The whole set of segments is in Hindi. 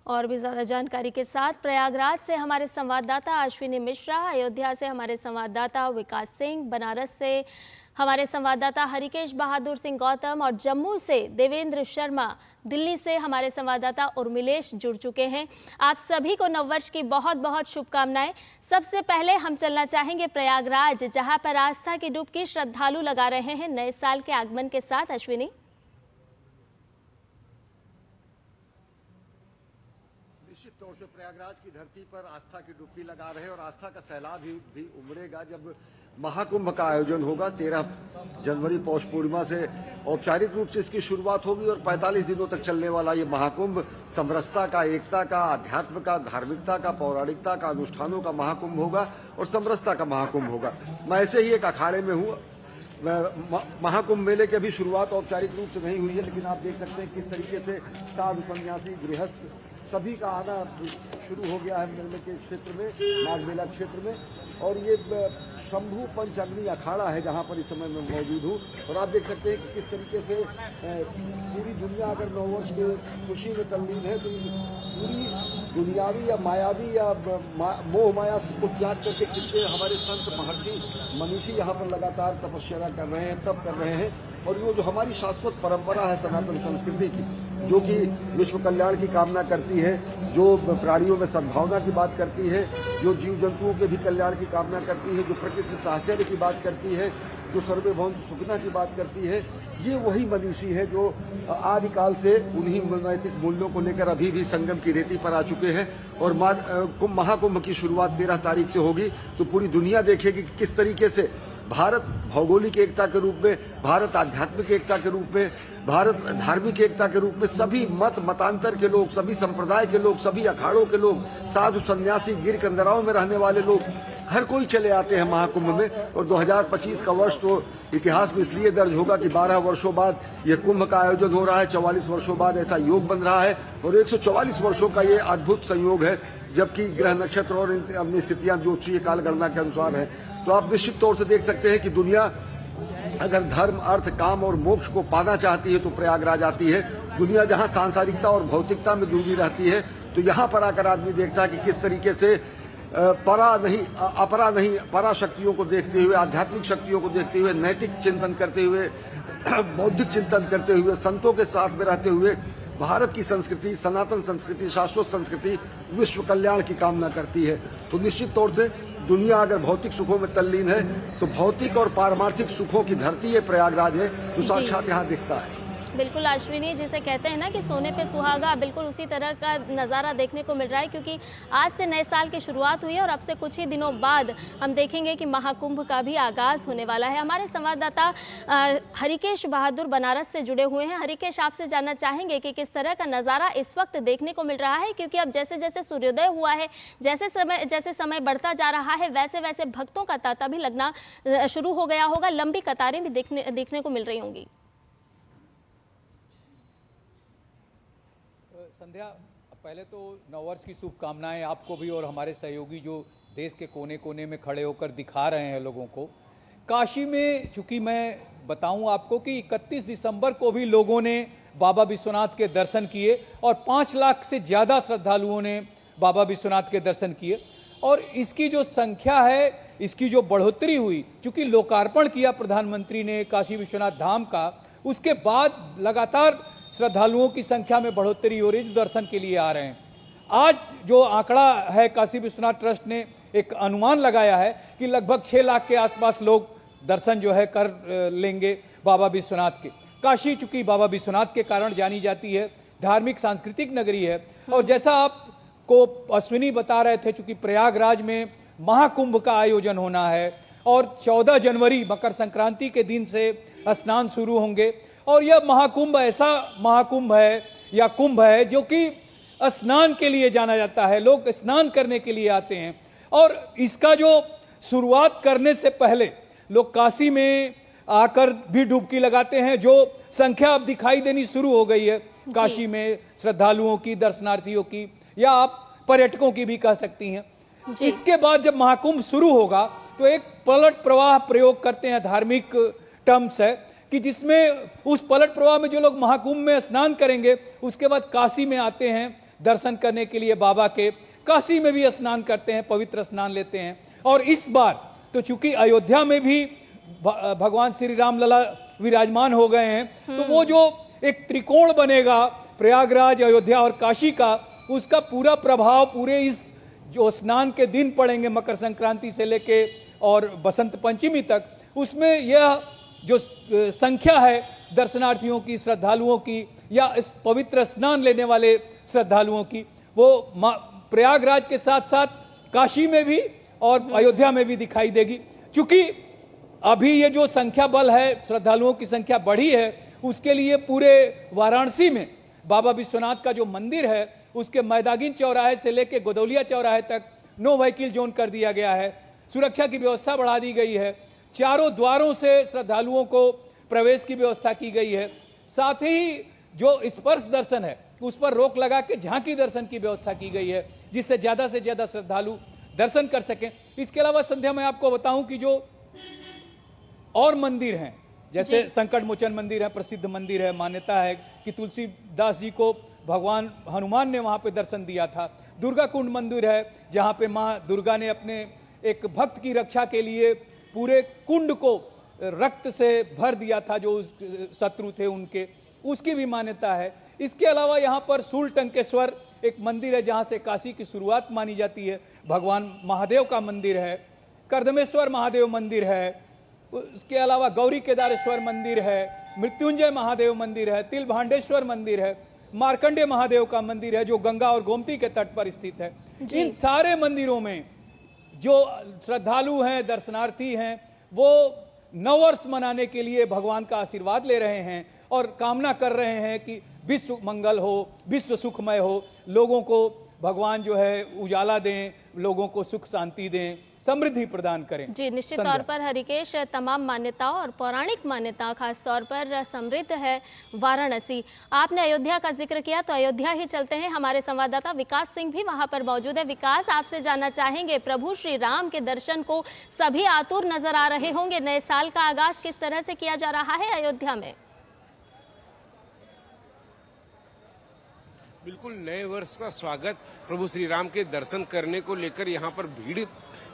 और भी ज़्यादा जानकारी के साथ प्रयागराज से हमारे संवाददाता अश्विनी मिश्रा, अयोध्या से हमारे संवाददाता विकास सिंह, बनारस से हमारे संवाददाता हरिकेश बहादुर सिंह गौतम और जम्मू से देवेंद्र शर्मा, दिल्ली से हमारे संवाददाता उर्मिलेश जुड़ चुके हैं। आप सभी को नववर्ष की बहुत बहुत शुभकामनाएं। सबसे पहले हम चलना चाहेंगे प्रयागराज, जहां पर आस्था की डुबकी श्रद्धालु लगा रहे हैं नए साल के आगमन के साथ। अश्विनी, तौर से प्रयागराज की धरती पर आस्था की डुबकी लगा रहे और आस्था का सैलाब भी उमड़ेगा जब महाकुंभ का आयोजन होगा। 13 जनवरी पौष पूर्णिमा से औपचारिक रूप से इसकी शुरुआत होगी और 45 दिनों तक चलने वाला ये महाकुंभ समरसता का, एकता का, अध्यात्म का, धार्मिकता का, पौराणिकता का, अनुष्ठानों का महाकुंभ होगा और समरसता का महाकुंभ होगा। मैं ऐसे ही एक अखाड़े में हूँ। महाकुंभ मेले की अभी शुरुआत औपचारिक रूप से नहीं हुई है, लेकिन आप देख सकते हैं किस तरीके से साधु सन्यासी, गृहस्थ सभी का आना शुरू हो गया है मेले के क्षेत्र में, माघ मेला क्षेत्र में। और ये शंभू पंचअग्नि अखाड़ा है जहाँ पर इस समय मैं मौजूद हूँ और आप देख सकते हैं कि किस तरीके से पूरी दुनिया अगर नववर्ष के खुशी में तल्लीन है तो पूरी दुनियावी या मायावी या मोह माया को त्याग करके कितने हमारे संत महर्षि मनीषी यहाँ पर लगातार तपस्या कर रहे हैं, तप कर रहे हैं। और वो जो हमारी शाश्वत परंपरा है सनातन संस्कृति की, जो कि विश्व कल्याण की कामना करती है, जो प्राणियों में सद्भावना की बात करती है, जो जीव जंतुओं के भी कल्याण की कामना करती है, जो प्रकृति से साहचर्य की बात करती है, जो सर्वभौम सुखना की बात करती है, ये वही मनीषी है जो आदिकाल से उन्हीं नैतिक मूल्यों को लेकर अभी भी संगम की रेती पर आ चुके हैं। और महाकुंभ की शुरुआत 13 तारीख से होगी तो पूरी दुनिया देखेगी कि किस तरीके से भारत भौगोलिक एकता के रूप में, भारत आध्यात्मिक एकता के रूप में, भारत धार्मिक एकता के रूप में सभी मत मतांतर के लोग, सभी संप्रदाय के लोग, सभी अखाड़ों के लोग, साधु सन्यासी, गिर कंदराओं में रहने वाले लोग, हर कोई चले आते हैं महाकुंभ में। और 2025 का वर्ष तो इतिहास में इसलिए दर्ज होगा कि 12 वर्षों बाद यह कुंभ का आयोजन हो रहा है, 44 वर्षों बाद ऐसा योग बन रहा है और 144 वर्षों का ये अद्भुत संयोग है, जबकि ग्रह नक्षत्र और अपनी स्थितियां ज्योतिषीय कालगणना के अनुसार है। तो आप निश्चित तौर से देख सकते हैं कि दुनिया अगर धर्म, अर्थ, काम और मोक्ष को पाना चाहती है तो प्रयागराज आती है। दुनिया जहां सांसारिकता और भौतिकता में डूबी रहती है तो यहाँ पर आकर आदमी देखता है कि किस तरीके से अपरा नहीं परा शक्तियों को देखते हुए, आध्यात्मिक शक्तियों को देखते हुए, नैतिक चिंतन करते हुए, बौद्धिक चिंतन करते हुए, संतों के साथ में रहते हुए भारत की संस्कृति, सनातन संस्कृति, शाश्वत संस्कृति विश्व कल्याण की कामना करती है। तो निश्चित तौर से दुनिया अगर भौतिक सुखों में तल्लीन है तो भौतिक और पारमार्थिक सुखों की धरती है प्रयागराज है, तो साक्षात यहाँ दिखता है। बिल्कुल अश्विनी, जिसे कहते हैं ना कि सोने पे सुहागा, बिल्कुल उसी तरह का नज़ारा देखने को मिल रहा है, क्योंकि आज से नए साल की शुरुआत हुई है और अब से कुछ ही दिनों बाद हम देखेंगे कि महाकुंभ का भी आगाज़ होने वाला है। हमारे संवाददाता हरिकेश बहादुर बनारस से जुड़े हुए हैं। हरिकेश, आपसे जानना चाहेंगे कि किस तरह का नज़ारा इस वक्त देखने को मिल रहा है, क्योंकि अब जैसे जैसे सूर्योदय हुआ है, जैसे समय बढ़ता जा रहा है, वैसे वैसे भक्तों का तांता भी लगना शुरू हो गया होगा, लंबी कतारें भी देखने को मिल रही होंगी। संध्या, पहले तो नववर्ष की शुभकामनाएं आपको भी और हमारे सहयोगी जो देश के कोने कोने में खड़े होकर दिखा रहे हैं लोगों को। काशी में चूंकि मैं बताऊं आपको कि 31 दिसंबर को भी लोगों ने बाबा विश्वनाथ के दर्शन किए और 5 लाख से ज़्यादा श्रद्धालुओं ने बाबा विश्वनाथ के दर्शन किए। और इसकी जो संख्या है, इसकी जो बढ़ोतरी हुई, चूँकि लोकार्पण किया प्रधानमंत्री ने काशी विश्वनाथ धाम का, उसके बाद लगातार श्रद्धालुओं की संख्या में बढ़ोतरी हो रही है जो दर्शन के लिए आ रहे हैं। आज जो आंकड़ा है, काशी विश्वनाथ ट्रस्ट ने एक अनुमान लगाया है कि लगभग 6 लाख के आसपास लोग दर्शन जो है कर लेंगे बाबा विश्वनाथ के। काशी चूंकि बाबा विश्वनाथ के कारण जानी जाती है, धार्मिक सांस्कृतिक नगरी है। और जैसा आपको अश्विनी बता रहे थे, चूंकि प्रयागराज में महाकुंभ का आयोजन होना है और 14 जनवरी मकर संक्रांति के दिन से स्नान शुरू होंगे। और यह महाकुंभ ऐसा महाकुंभ है या कुंभ है जो कि स्नान के लिए जाना जाता है, लोग स्नान करने के लिए आते हैं। और इसका जो शुरुआत करने से पहले लोग काशी में आकर भी डुबकी लगाते हैं, जो संख्या अब दिखाई देनी शुरू हो गई है काशी में श्रद्धालुओं की, दर्शनार्थियों की, या आप पर्यटकों की भी कह सकती हैं। इसके बाद जब महाकुंभ शुरू होगा तो एक पलट प्रवाह प्रयोग करते हैं, धार्मिक टर्म्स है, कि जिसमें उस पलट प्रवाह में जो लोग महाकुंभ में स्नान करेंगे उसके बाद काशी में आते हैं दर्शन करने के लिए बाबा के। काशी में भी स्नान करते हैं, पवित्र स्नान लेते हैं। और इस बार तो चूंकि अयोध्या में भी भगवान श्री राम लला विराजमान हो गए हैं, तो वो जो एक त्रिकोण बनेगा प्रयागराज, अयोध्या और काशी का, उसका पूरा प्रभाव पूरे इस जो स्नान के दिन पड़ेंगे मकर संक्रांति से लेके और बसंत पंचमी तक, उसमें यह जो संख्या है दर्शनार्थियों की, श्रद्धालुओं की, या इस पवित्र स्नान लेने वाले श्रद्धालुओं की, वो प्रयागराज के साथ साथ काशी में भी और अयोध्या में भी दिखाई देगी। क्योंकि अभी ये जो संख्या बल है, श्रद्धालुओं की संख्या बढ़ी है, उसके लिए पूरे वाराणसी में बाबा विश्वनाथ का जो मंदिर है उसके मैदागिन चौराहे से लेकर गोदौलिया चौराहे तक नो व्हीकल जोन कर दिया गया है। सुरक्षा की व्यवस्था बढ़ा दी गई है। चारों द्वारों से श्रद्धालुओं को प्रवेश की व्यवस्था की गई है। साथ ही जो स्पर्श दर्शन है उस पर रोक लगा के झांकी दर्शन की व्यवस्था की गई है, जिससे ज्यादा से ज्यादा श्रद्धालु दर्शन कर सकें। इसके अलावा संध्या में आपको बताऊं कि जो और मंदिर हैं, जैसे संकट मोचन मंदिर है, प्रसिद्ध मंदिर है, मान्यता है कि तुलसीदास जी को भगवान हनुमान ने वहां पे दर्शन दिया था। दुर्गा कुंड मंदिर है, जहां पे मां दुर्गा ने अपने एक भक्त की रक्षा के लिए पूरे कुंड को रक्त से भर दिया था, जो शत्रु थे उनके, उसकी भी मान्यता है। इसके अलावा यहाँ पर शूल टंकेश्वर एक मंदिर है, जहाँ से काशी की शुरुआत मानी जाती है। भगवान महादेव का मंदिर है, कर्दमेश्वर महादेव मंदिर है, उसके अलावा गौरी केदारेश्वर मंदिर है, मृत्युंजय महादेव मंदिर है, तिलभांडेश्वर मंदिर है, मार्कंडे महादेव का मंदिर है जो गंगा और गोमती के तट पर स्थित है। इन सारे मंदिरों में जो श्रद्धालु हैं, दर्शनार्थी हैं, वो नववर्ष मनाने के लिए भगवान का आशीर्वाद ले रहे हैं और कामना कर रहे हैं कि विश्व मंगल हो, विश्व सुखमय हो, लोगों को भगवान जो है उजाला दें, लोगों को सुख शांति दें, समृद्धि प्रदान करें। जी, निश्चित तौर पर हरिकेश, तमाम मान्यताओं और पौराणिक मान्यता खास तौर पर समृद्ध है वाराणसी। आपने अयोध्या का जिक्र किया तो अयोध्या ही चलते हैं। हमारे संवाददाता विकास सिंह भी वहां पर मौजूद है। विकास, आपसे जानना चाहेंगे, प्रभु श्री राम के दर्शन को सभी आतुर नजर आ रहे होंगे। नए साल का आगाज किस तरह से किया जा रहा है अयोध्या में? बिल्कुल, नए वर्ष का स्वागत, प्रभु श्री राम के दर्शन करने को लेकर यहाँ पर भीड़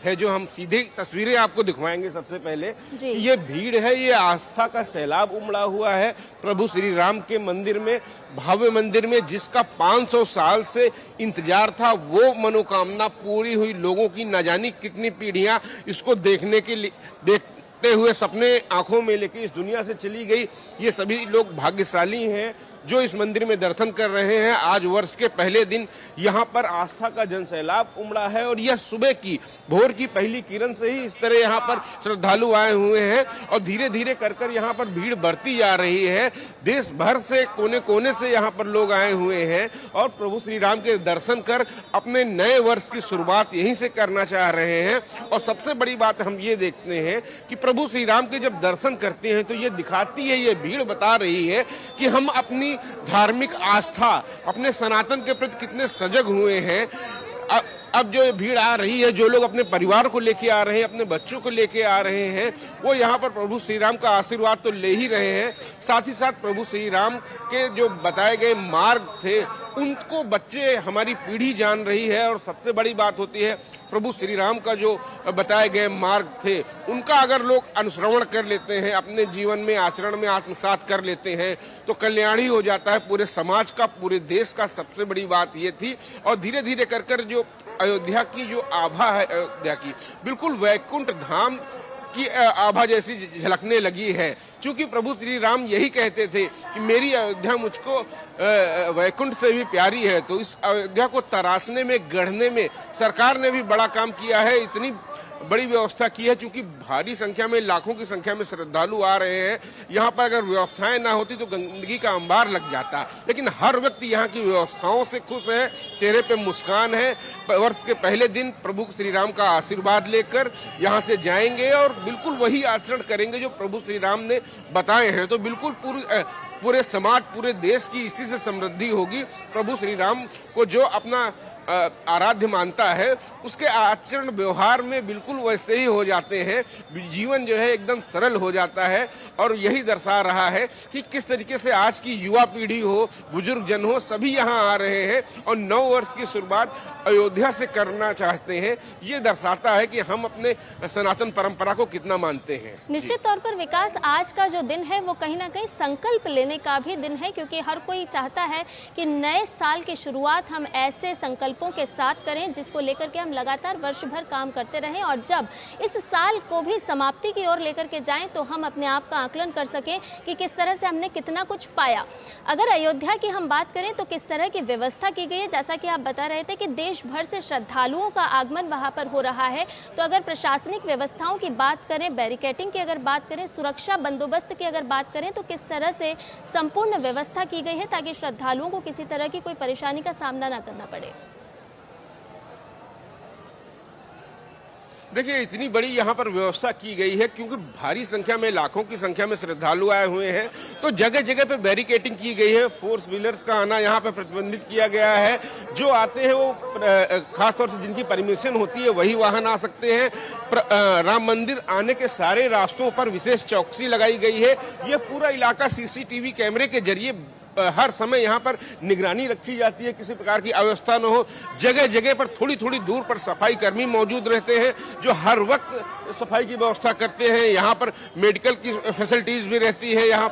है, जो हम सीधे तस्वीरें आपको दिखवाएंगे। सबसे पहले ये भीड़ है, ये आस्था का सैलाब उमड़ा हुआ है प्रभु श्री राम के मंदिर में, भव्य मंदिर में, जिसका 500 साल से इंतजार था। वो मनोकामना पूरी हुई। लोगों की न जानी कितनी पीढ़ियां इसको देखने के लिए देखते हुए सपने आंखों में लेके इस दुनिया से चली गई। ये सभी लोग भाग्यशाली हैं जो इस मंदिर में दर्शन कर रहे हैं। आज वर्ष के पहले दिन यहाँ पर आस्था का जनसैलाब उमड़ा है और यह सुबह की भोर की पहली किरण से ही इस तरह यहाँ पर श्रद्धालु आए हुए हैं और धीरे धीरे कर यहाँ पर भीड़ बढ़ती जा रही है। देश भर से कोने कोने से यहाँ पर लोग आए हुए हैं और प्रभु श्री राम के दर्शन कर अपने नए वर्ष की शुरुआत यहीं से करना चाह रहे हैं। और सबसे बड़ी बात हम ये देखते हैं कि प्रभु श्री राम के जब दर्शन करते हैं तो ये दिखाती है, ये भीड़ बता रही है कि हम अपनी धार्मिक आस्था, अपने सनातन के प्रति कितने सजग हुए हैं। अब जो भीड़ आ रही है, जो लोग अपने परिवार को लेके आ रहे हैं, अपने बच्चों को लेके आ रहे हैं, वो यहाँ पर प्रभु श्री राम का आशीर्वाद तो ले ही रहे हैं, साथ ही साथ प्रभु श्री राम के जो बताए गए मार्ग थे उनको बच्चे, हमारी पीढ़ी जान रही है। और सबसे बड़ी बात होती है, प्रभु श्री राम का जो बताए गए मार्ग थे उनका अगर लोग अनुश्रवण कर लेते हैं, अपने जीवन में आचरण में आत्मसात कर लेते हैं, तो कल्याण ही हो जाता है पूरे समाज का, पूरे देश का। सबसे बड़ी बात ये थी। और धीरे धीरे कर जो अयोध्या की जो आभा है, अयोध्या की बिल्कुल वैकुंठ धाम की आभा जैसी झलकने लगी है। क्योंकि प्रभु श्री राम यही कहते थे कि मेरी अयोध्या मुझको वैकुंठ से भी प्यारी है। तो इस अयोध्या को तराशने में, गढ़ने में सरकार ने भी बड़ा काम किया है। इतनी बड़ी व्यवस्था की है, क्योंकि भारी संख्या में, लाखों की संख्या में श्रद्धालु आ रहे हैं। यहाँ पर अगर व्यवस्थाएं ना होती तो गंदगी का अंबार लग जाता, लेकिन हर व्यक्ति यहाँ की व्यवस्थाओं से खुश है, चेहरे पे मुस्कान है। वर्ष के पहले दिन प्रभु श्री राम का आशीर्वाद लेकर यहाँ से जाएंगे और बिल्कुल वही आचरण करेंगे जो प्रभु श्री राम ने बताए हैं। तो बिल्कुल पूरे समाज, पूरे देश की इसी से समृद्धि होगी। प्रभु श्री राम को जो अपना आराध्य मानता है उसके आचरण व्यवहार में बिल्कुल वैसे ही हो जाते हैं। जीवन जो है एकदम सरल हो जाता है और यही दर्शा रहा है कि किस तरीके से आज की युवा पीढ़ी हो, बुजुर्ग जन हो, सभी यहाँ आ रहे हैं और नव वर्ष की शुरुआत अयोध्या से करना चाहते हैं। ये दर्शाता है कि हम अपने सनातन परंपरा को कितना मानते हैं। निश्चित तौर पर विकास, आज का जो दिन है वो कहीं ना कहीं संकल्प लेने का भी दिन है, क्योंकि हर कोई चाहता है कि नए साल की शुरुआत हम ऐसे संकल्पों के साथ करें जिसको लेकर के हम लगातार वर्ष भर काम करते रहें और जब इस साल को भी समाप्ति की ओर लेकर के जाएं तो हम अपने आप का आकलन कर सकें कि किस तरह से हमने कितना कुछ पाया। अगर अयोध्या की हम बात करें तो किस तरह की व्यवस्था की गई है, जैसा कि आप बता रहे थे कि देश भर से श्रद्धालुओं का आगमन वहां पर हो रहा है, तो अगर प्रशासनिक व्यवस्थाओं की बात करें, बैरिकेडिंग की अगर बात करें, सुरक्षा बंदोबस्त की अगर बात करें तो किस तरह से संपूर्ण व्यवस्था की गई है ताकि श्रद्धालुओं को किसी तरह की कोई परेशानी का सामना ना करना पड़े। देखिए, इतनी बड़ी यहाँ पर व्यवस्था की गई है क्योंकि भारी संख्या में, लाखों की संख्या में श्रद्धालु आए हुए हैं, तो जगह जगह पे बैरिकेडिंग की गई है। फोर्स व्हीलर्स का आना यहाँ पे प्रतिबंधित किया गया है। जो आते हैं वो खासतौर से जिनकी परमिशन होती है वही वाहन आ सकते हैं। राम मंदिर आने के सारे रास्तों पर विशेष चौकसी लगाई गई है। ये पूरा इलाका सीसीटीवी कैमरे के जरिए हर समय यहाँ पर निगरानी रखी जाती है, किसी प्रकार की अव्यवस्था न हो। जगह जगह पर थोड़ी थोड़ी दूर पर सफाई कर्मी मौजूद रहते हैं जो हर वक्त सफाई की व्यवस्था करते हैं। यहाँ पर मेडिकल की फैसिलिटीज भी रहती है। यहाँ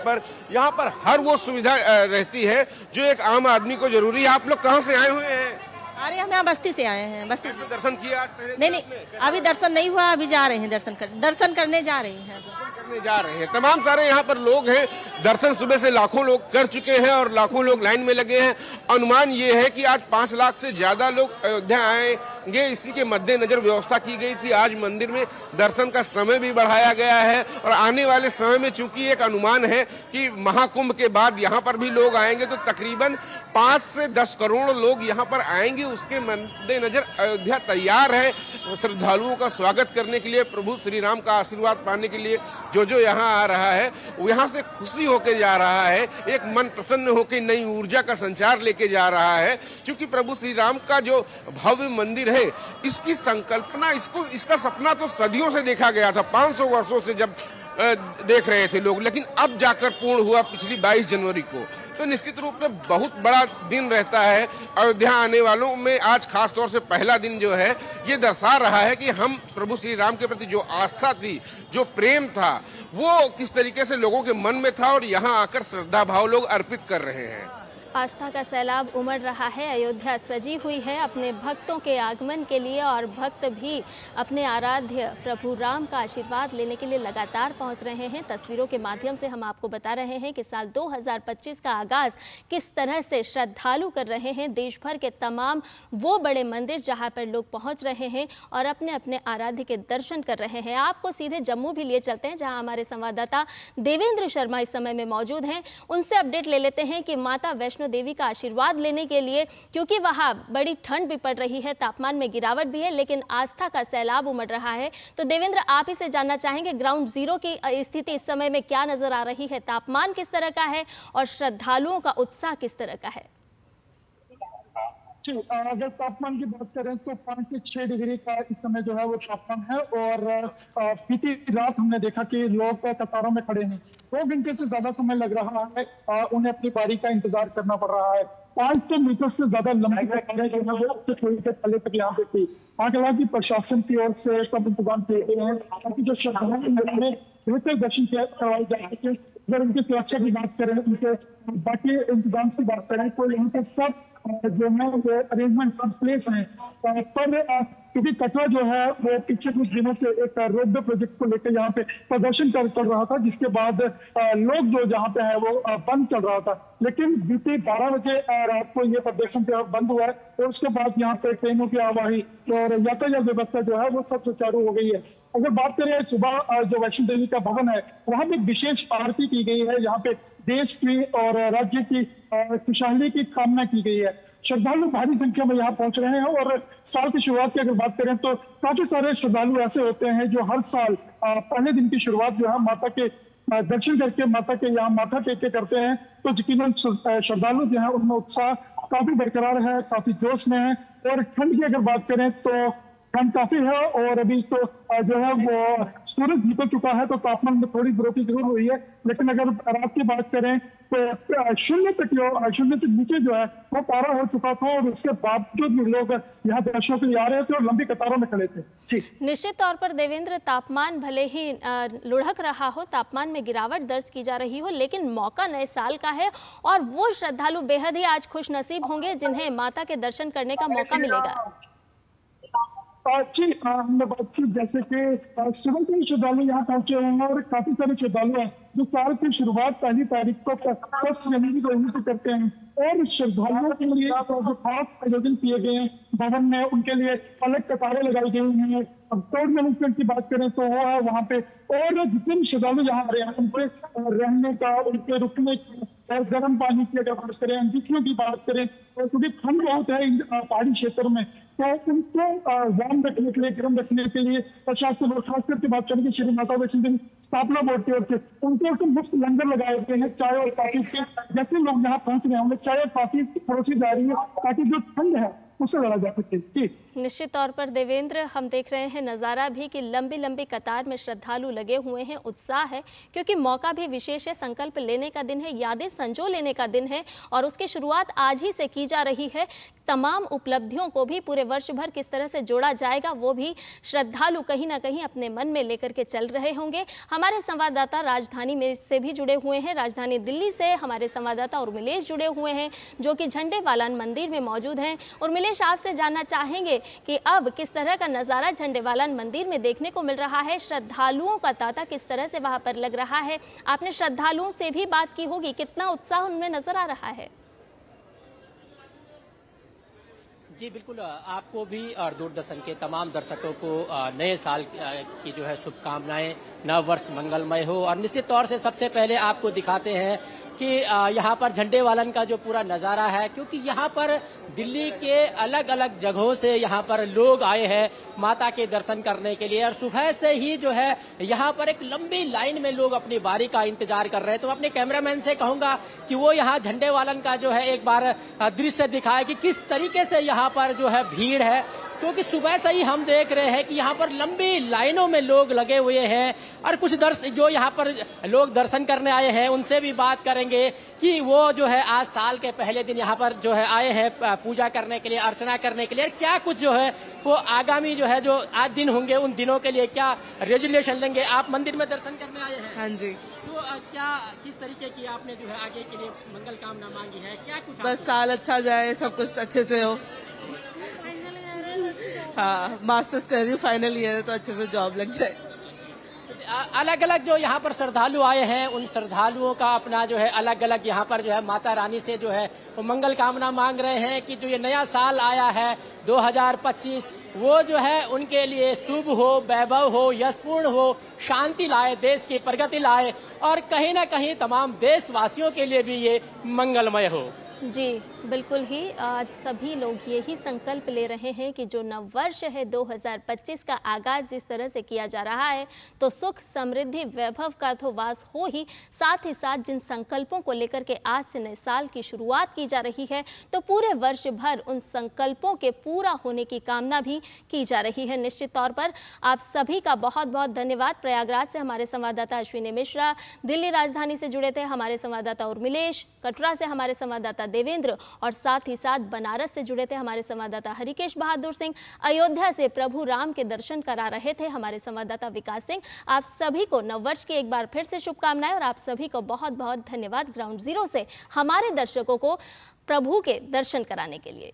पर हर वो सुविधा रहती है जो एक आम आदमी को जरूरी है। आप लोग कहाँ से आए हुए हैं? अरे हम यहाँ बस्ती से आए हैं। बस्ती से दर्शन किया आज? नहीं, अभी दर्शन नहीं हुआ, अभी जा रहे हैं दर्शन करने जा रहे हैं। तमाम सारे यहाँ पर लोग हैं। दर्शन सुबह से लाखों लोग कर चुके हैं और लाखों लोग लाइन में लगे हैं। अनुमान ये है कि आज 5 लाख से ज्यादा लोग अयोध्या आएंगे। इसी के मद्देनजर व्यवस्था की गई थी। आज मंदिर में दर्शन का समय भी बढ़ाया गया है और आने वाले समय में चूंकि एक अनुमान है कि महाकुंभ के बाद यहाँ पर भी लोग आएंगे तो तकरीबन 5 से 10 करोड़ लोग यहाँ पर आएंगे। उसके मद्देनजर अयोध्या तैयार है श्रद्धालुओं का स्वागत करने के लिए, प्रभु श्री राम का आशीर्वाद पाने के लिए। जो यहाँ आ रहा है वो यहाँ से खुशी होके जा रहा है, एक मन प्रसन्न होके नई ऊर्जा का संचार लेके जा रहा है। क्योंकि प्रभु श्री राम का जो भव्य मंदिर है, इसकी संकल्पना, इसका सपना तो सदियों से देखा गया था, 500 वर्षों से जब देख रहे थे लोग, लेकिन अब जाकर पूर्ण हुआ पिछली 22 जनवरी को। तो निश्चित रूप से बहुत बड़ा दिन रहता है अयोध्या आने वालों में। आज खास तौर से पहला दिन जो है ये दर्शा रहा है कि हम प्रभु श्री राम के प्रति जो आस्था थी, जो प्रेम था, वो किस तरीके से लोगों के मन में था और यहाँ आकर श्रद्धा भाव लोग अर्पित कर रहे हैं। आस्था का सैलाब उमड़ रहा है। अयोध्या सजी हुई है अपने भक्तों के आगमन के लिए और भक्त भी अपने आराध्य प्रभु राम का आशीर्वाद लेने के लिए लगातार पहुंच रहे हैं। तस्वीरों के माध्यम से हम आपको बता रहे हैं कि साल 2025 का आगाज किस तरह से श्रद्धालु कर रहे हैं। देश भर के तमाम वो बड़े मंदिर जहां पर लोग पहुंच रहे हैं और अपने अपने आराध्य के दर्शन कर रहे हैं। आपको सीधे जम्मू भी लिए चलते हैं जहाँ हमारे संवाददाता देवेंद्र शर्मा इस समय में मौजूद हैं। उनसे अपडेट ले लेते हैं कि माता वैष्णो देवी का आशीर्वाद लेने के लिए, क्योंकि वहां बड़ी ठंड भी पड़ रही है, तापमान में गिरावट भी है, लेकिन आस्था का सैलाब उमड़ रहा है। तो देवेंद्र, आप ही से जानना चाहेंगे ग्राउंड जीरो की स्थिति इस समय में क्या नजर आ रही है, तापमान किस तरह का है और श्रद्धालुओं का उत्साह किस तरह का है? अगर तापमान की बात करें तो 5 से 6 डिग्री का इस समय जो है वो तापमान है और बीती रात हमने देखा कि लोग कतारों में खड़े हैं। 2 घंटे से ज्यादा समय लग रहा है, उन्हें अपनी बारी का इंतजार करना पड़ रहा है। 500 मीटर से ज्यादा लंबी कतारें जो है वो थोड़ी देर पहले तक यहाँ पे थी। हालांकि प्रशासन की ओर से सब इंतजाम किए गए हैं ताकि जो श्रद्धालु हैं बेहतर दर्शन करवाए जा सके। अगर उनकी सुरक्षा की बात करें, उनके बाकी इंतजाम की बात करें तो यहाँ पर सब जो है वो अरेंजमेंट प्लेस है। पर क्योंकि कटरा जो है वो पिछले कुछ दिनों से एक रोडवे प्रोजेक्ट को लेकर यहाँ पे प्रदर्शन कर रहा था, जिसके बाद लोग जो जहाँ पे है वो बंद चल रहा था। लेकिन बीते 12 बजे रात को ये प्रदर्शन बंद हुआ है और उसके बाद यहाँ पे ट्रेनों की आवाजाही और यातायात व्यवस्था जो है वो सब सुचारू हो गई है। अगर बात करें सुबह जो वैष्णो देवी का भवन है वहां पे विशेष आरती की गई है। यहाँ पे देश की और राज्य की खुशहाली की कामना की गई है। श्रद्धालु भारी संख्या में यहाँ पहुंच रहे हैं और साल की शुरुआत की अगर बात करें तो काफी सारे श्रद्धालु ऐसे होते हैं जो हर साल पहले दिन की शुरुआत जो है माता के दर्शन करके माता के यहाँ माथा टेक के करते हैं। तो यकीनन श्रद्धालु जो है उनमें उत्साह काफी बरकरार है, काफी जोश में है। और ठंड की अगर बात करें तो ठंड काफी है, और अभी तो जो है वो सूरज निकल चुका है, तो तापमान में थोड़ी बढ़ोतरी जरूर हुई है। लेकिन अगर रात की बात करें तो शून्य से नीचे जो है वो पारा हो चुका था, और उसके बावजूद भी लोग यहाँ दर्शनों के लिए आ रहे थे और लंबी कतारों में खड़े थे। जी, निश्चित तौर पर देवेंद्र, तापमान भले ही लुढ़क रहा हो, तापमान में गिरावट दर्ज की जा रही हो, लेकिन मौका नए साल का है और वो श्रद्धालु बेहद ही आज खुश नसीब होंगे जिन्हें माता के दर्शन करने का मौका मिलेगा। जी, हमने बात की जैसे कि सुबह के श्रद्धालु यहाँ पहुंचे हैं, और काफी सारे श्रद्धालु हैं जो साल की शुरुआत 1 तारीख को 10 जनवरी को यहीं से करते हैं। और श्रद्धालुओं के लिए जो खास आयोजन किए गए हैं भवन में, उनके लिए अलग कतारें लगाई गई हैं। अब क्राउड मैनेजमेंट की बात करें तो वो है वहाँ पे, और जितने भी श्रद्धालु यहाँ आ रहे हैं उनके रहने का, उनके रुकने की, और गर्म पानी की अगर बात करें, अंगीठियों की बात करें, तो क्योंकि ठंड बहुत है पहाड़ी क्षेत्र में, तो उनको वार्म रखने के लिए, गर्म रखने के लिए प्रशासन, और खास करके बात करें कि श्री माता वैष्णो देवी स्थापना बोर्ड की ओर से उनके तो मुफ्त लंगर लगाए गए हैं चाय और कॉफी के। जैसे लोग यहाँ पहुंच रहे हैं उन्हें चाय और कॉफी परोसी जा रही है ताकि जो ठंड है उससे लड़ा जा सके। जी, निश्चित तौर पर देवेंद्र, हम देख रहे हैं नज़ारा भी कि लंबी लंबी कतार में श्रद्धालु लगे हुए हैं। उत्साह है क्योंकि मौका भी विशेष है, संकल्प लेने का दिन है, यादें संजो लेने का दिन है, और उसकी शुरुआत आज ही से की जा रही है। तमाम उपलब्धियों को भी पूरे वर्ष भर किस तरह से जोड़ा जाएगा वो भी श्रद्धालु कहीं ना कहीं अपने मन में लेकर के चल रहे होंगे। हमारे संवाददाता राजधानी में से भी जुड़े हुए हैं, राजधानी दिल्ली से हमारे संवाददाता उर्मिलेश जुड़े हुए हैं जो कि झंडेवालान मंदिर में मौजूद हैं। उर्मिलेश, आपसे जानना चाहेंगे कि अब किस तरह का नज़ारा झंडेवालान मंदिर में देखने को मिल रहा है, श्रद्धालुओं का तांता किस तरह से वहां पर लग रहा है। आपने श्रद्धालुओं से भी बात की होगी, कितना उत्साह उनमें नजर आ रहा है? जी बिल्कुल, आपको भी और दूरदर्शन के तमाम दर्शकों को नए साल की जो है शुभकामनाएं, नव वर्ष मंगलमय हो। और निश्चित तौर से सबसे पहले आपको दिखाते हैं कि यहाँ पर झंडेवालन का जो पूरा नज़ारा है, क्योंकि यहाँ पर दिल्ली के अलग अलग जगहों से यहाँ पर लोग आए हैं माता के दर्शन करने के लिए, और सुबह से ही जो है यहाँ पर एक लंबी लाइन में लोग अपनी बारी का इंतजार कर रहे हैं। तो अपने कैमरामैन से कहूंगा कि वो यहाँ झंडेवालन का जो है एक बार दृश्य दिखाए कि किस तरीके से यहाँ पर जो है भीड़ है, क्योंकि सुबह से ही हम देख रहे हैं कि यहाँ पर लंबी लाइनों में लोग लगे हुए हैं। और कुछ जो यहाँ पर लोग दर्शन करने आए हैं उनसे भी बात करेंगे कि वो जो है आज साल के पहले दिन यहाँ पर जो है आए हैं पूजा करने के लिए, अर्चना करने के लिए, और क्या कुछ जो है वो आगामी जो है जो आज दिन होंगे उन दिनों के लिए क्या रेजोल्यूशन लेंगे। आप मंदिर में दर्शन करने आए हैं? हाँ जी। तो क्या किस तरीके की आपने जो है आगे के लिए मंगल कामना मांगी है, क्या कुछ? बस साल अच्छा जाए, सब कुछ अच्छे से हो। हाँ, मास्टर्स कर रही हूँ, फाइनल ईयर है, तो अच्छे से जॉब लग जाए। अलग अलग जो यहाँ पर श्रद्धालु आए हैं उन श्रद्धालुओं का अपना जो है अलग अलग यहाँ पर जो है माता रानी से जो है वो मंगल कामना मांग रहे हैं कि जो ये नया साल आया है 2025 वो जो है उनके लिए शुभ हो, वैभव हो, यशपूर्ण हो, शांति लाए, देश की प्रगति लाए, और कहीं ना कहीं तमाम देशवासियों के लिए भी ये मंगलमय हो। जी बिल्कुल ही, आज सभी लोग यही संकल्प ले रहे हैं कि जो नव वर्ष है 2025 का आगाज जिस तरह से किया जा रहा है तो सुख, समृद्धि, वैभव का तो वास हो ही, साथ ही साथ जिन संकल्पों को लेकर के आज से नए साल की शुरुआत की जा रही है तो पूरे वर्ष भर उन संकल्पों के पूरा होने की कामना भी की जा रही है। निश्चित तौर पर आप सभी का बहुत बहुत धन्यवाद। प्रयागराज से हमारे संवाददाता अश्विनी मिश्रा, दिल्ली राजधानी से जुड़े थे हमारे संवाददाता उर्मिलेश, कटरा से हमारे संवाददाता देवेंद्र, और साथ ही साथ बनारस से जुड़े थे हमारे संवाददाता हरिकेश बहादुर सिंह, अयोध्या से प्रभु राम के दर्शन करा रहे थे हमारे संवाददाता विकास सिंह। आप सभी को नववर्ष की एक बार फिर से शुभकामनाएं, और आप सभी को बहुत बहुत धन्यवाद ग्राउंड जीरो से हमारे दर्शकों को प्रभु के दर्शन कराने के लिए।